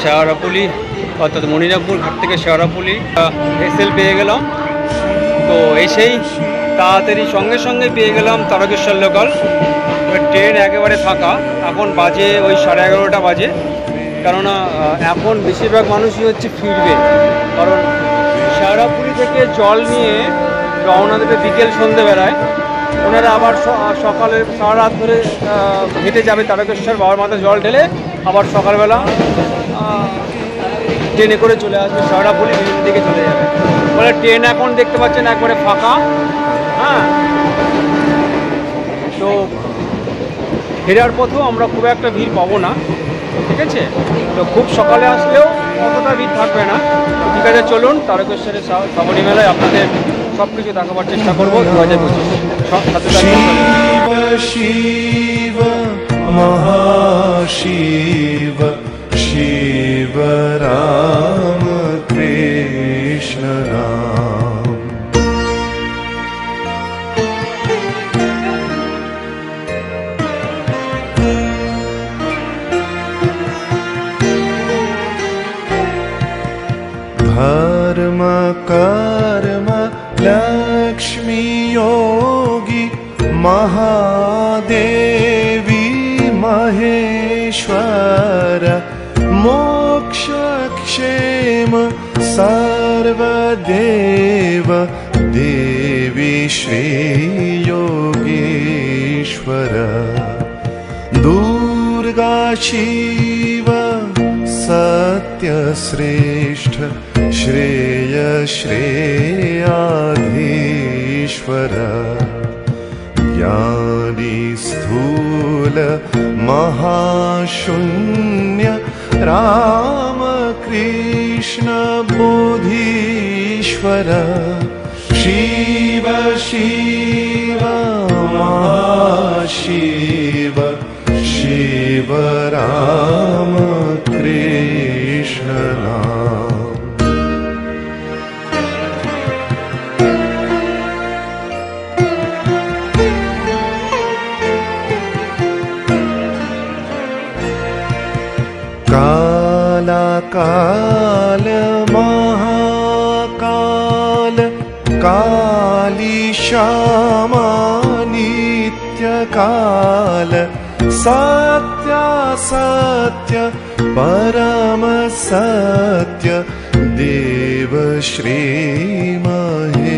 শেওড়াফুলি অর্থাৎ মণিরামপুর ঘাট থেকে শেওড়াফুলি ভেসেল পেয়ে গেলাম। তো এসেই তাড়াতাড়ি সঙ্গে সঙ্গে পেয়ে গেলাম তারকেশ্বর লোকাল। ট্রেন একেবারে ফাঁকা, এখন বাজে ওই 11:30 বাজে। কেননা এখন বেশিরভাগ মানুষই হচ্ছে ফিরবে, কারণ শেওড়াফুলি থেকে জল নিয়ে রওনা দেবে বিকেল সন্ধেবেলায়। ওনারা আবার সকালে সারা রাত ধরে হেঁটে যাবে তারকেশ্বর, বাবার মাথায় জল ঢেলে আবার সকালবেলা ট্রেনে করে চলে আসবে শেওড়াফুলি, বিভিন্ন দিকে চলে যাবে। মানে ট্রেন এখন দেখতে পাচ্ছেন একবারে ফাঁকা। হ্যাঁ, তো ফেরার পথেও আমরা খুব একটা ভিড় পাবো না, ঠিক আছে। তো খুব সকালে আসলেও অতটা ভিড় থাকবে না। ঠিক আছে, চলুন তারকেশ্বরের শ্রাবণী মেলায় আপনাদের সব কিছু দেখাবার চেষ্টা করবো 2025। সাথে শিব মহাশিব শিব রাম কৃষ্ণ নাম। धर्म कर्म लक्ष्मी योगी महादेवी महेश्वर मोक्ष क्षेम सर्वदेव देवी श्री योगेश्वर। दुर्गा शिव सत्य श्रेष्ठ श्रेय श्रेयाधीश्वर। ज्ञानी स्थूल महाशून्य राम कृष्ण बोधीश्वर। शिव शिव महाशिव शिव राम कृष्ण नाम। काला काल महाकाल काली श्यामा नित्य काल। सत्य सत्य परम सत्य देव श्री महेशवास।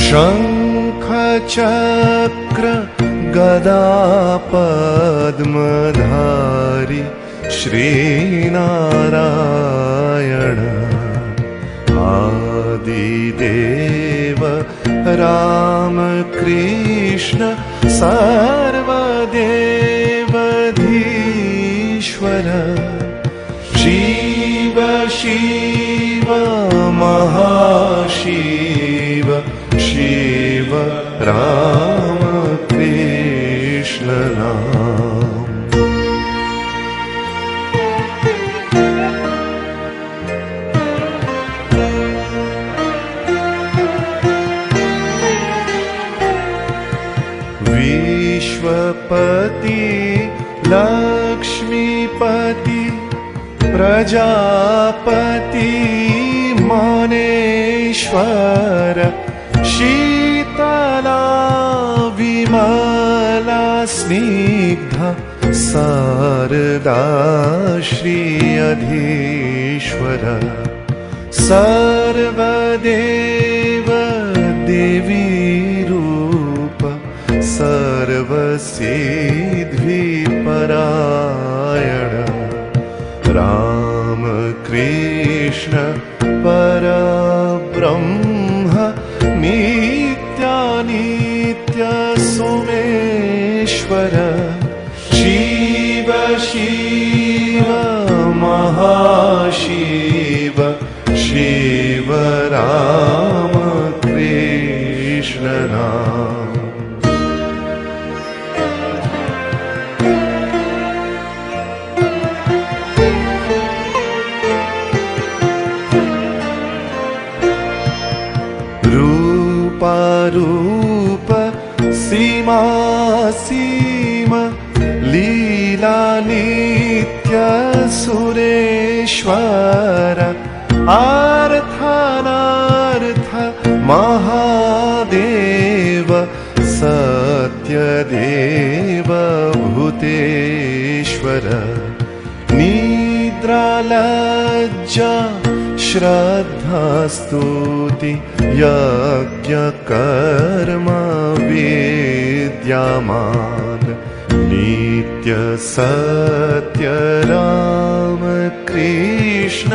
शंख चक्र गदा पद्मधारी श्रीनारायण। आदिदेव राम कृष्ण सर्वदेवधीश्वर। शिव शिव महाशिव शिव राम कृष्ण नाम। विश्वपति लक्ष्मीपति प्रजापति मनेश्वर। शीतला विमला स्निग्धा शारदा श्री अधीश्वर। सर्वदेव देवी रूप सर्वसिद्धिपरायण। राम कृष्ण परब्रह्म नित्यानित्य सोमेश्वर। शिव शिव महाशिव शिव राम कृष्ण नाम। रूप सीमा सीम लीला नीति सुरेश्वर आर्थानार्थ महादेव सत्यदेव भूतेश्वर निद्रालज्जा श्रद्धास्तुति यज्ञ कर्म विद्यमान नित्य सत्य राम कृष्ण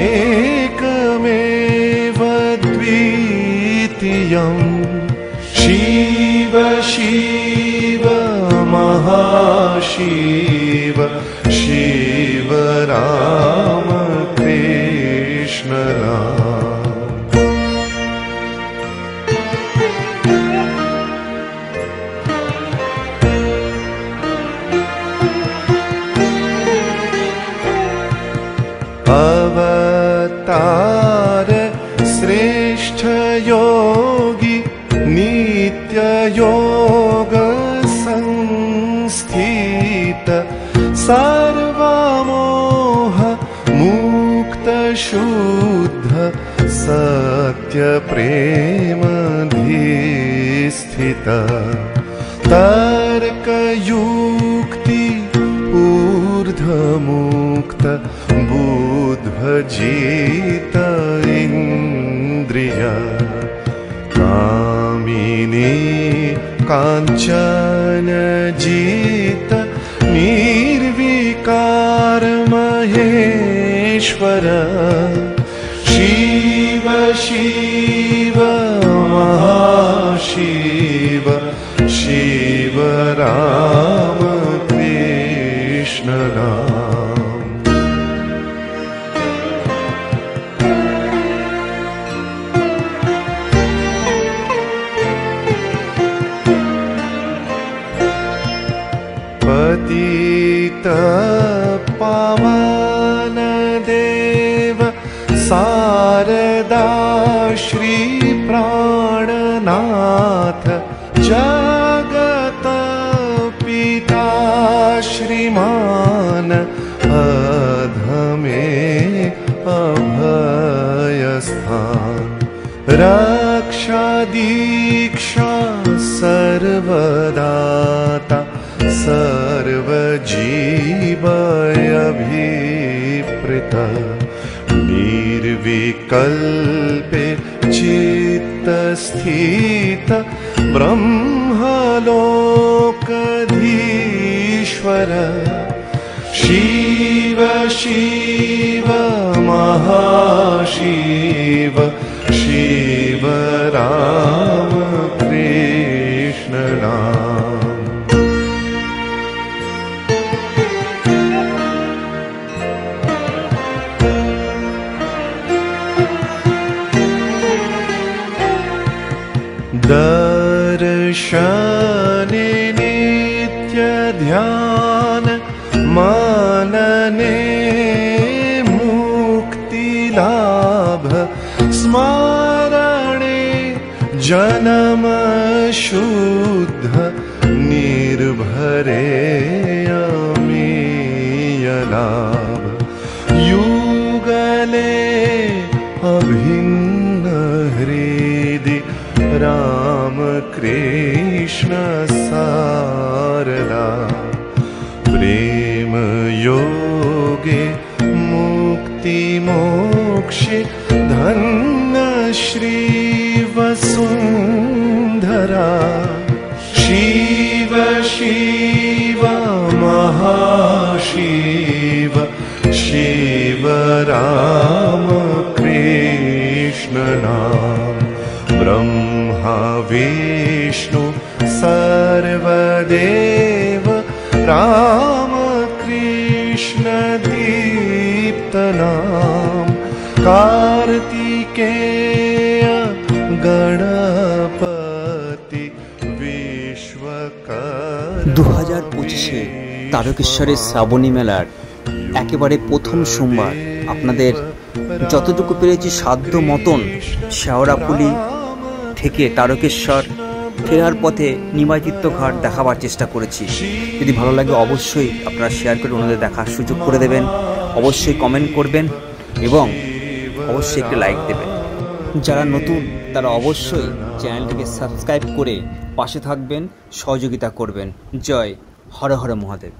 एकमेव द्वितीयं शिव शिव महाशिव शिव राम कृष्ण राम। अवतार श्रेष्ठ योगी नित्य योग संस्थित सर्वमोह मुक्त शुद्ध सत्य प्रेम धीस्थित तर्क युक्ति ऊर्ध्वमुक्त बुद्धिजित इंद्रिय कामिनी कांचन जित निर्विकार महेश्वर शिव शिव महाशिव शिव राम कृष्ण राम। पतित पावन देव शारदा श्री प्राणनाथ जगत पिता श्रीमान अधमे अभयस्थान रक्षा दीक्षा सर्वदाता सर्वजीवयभिप्रेत निर्विकल्पे चित्तस्थित ब्रह्मलोकधीश्वर शिव शिव महाशिव शिव राम कृष्ण राम। दर्शने नित्य ध्यान मनने मुक्ति लाभ स्मरणे जन्म शुद्ध निर्भरे अमीय लाभ युगले अभिन्न हृदि राम कृष्ण सारदा प्रेम योगे मुक्ति मोक्षे धन्य श्री वसुंधरा शिव शिव महाशिव शिव राम कृष्ण नाम ब्रह्मा विष्णु सर्वदेव राम कृष्ण दीप्तनाम कार्तिकेय गणपति विश्वकर्मा 2025 তারকেশ্বরের শ্রাবণী মেলার একেবারে প্রথম সোমবার আপনাদের যতটুকু পেরেছি সাধ্য মতন শেওড়াফুলি থেকে তারকেশ্বর ফেরার পথে নিমাইতীর্থ ঘাট দেখাবার চেষ্টা করেছি। যদি ভালো লাগে অবশ্যই আপনারা শেয়ার করে ওনাদের দেখার সুযোগ করে দেবেন, অবশ্যই কমেন্ট করবেন এবং অবশ্যই একটি লাইক দেবেন। যারা নতুন তারা অবশ্যই চ্যানেলটিকে সাবস্ক্রাইব করে পাশে থাকবেন, সহযোগিতা করবেন। জয় হর হর মহাদেব।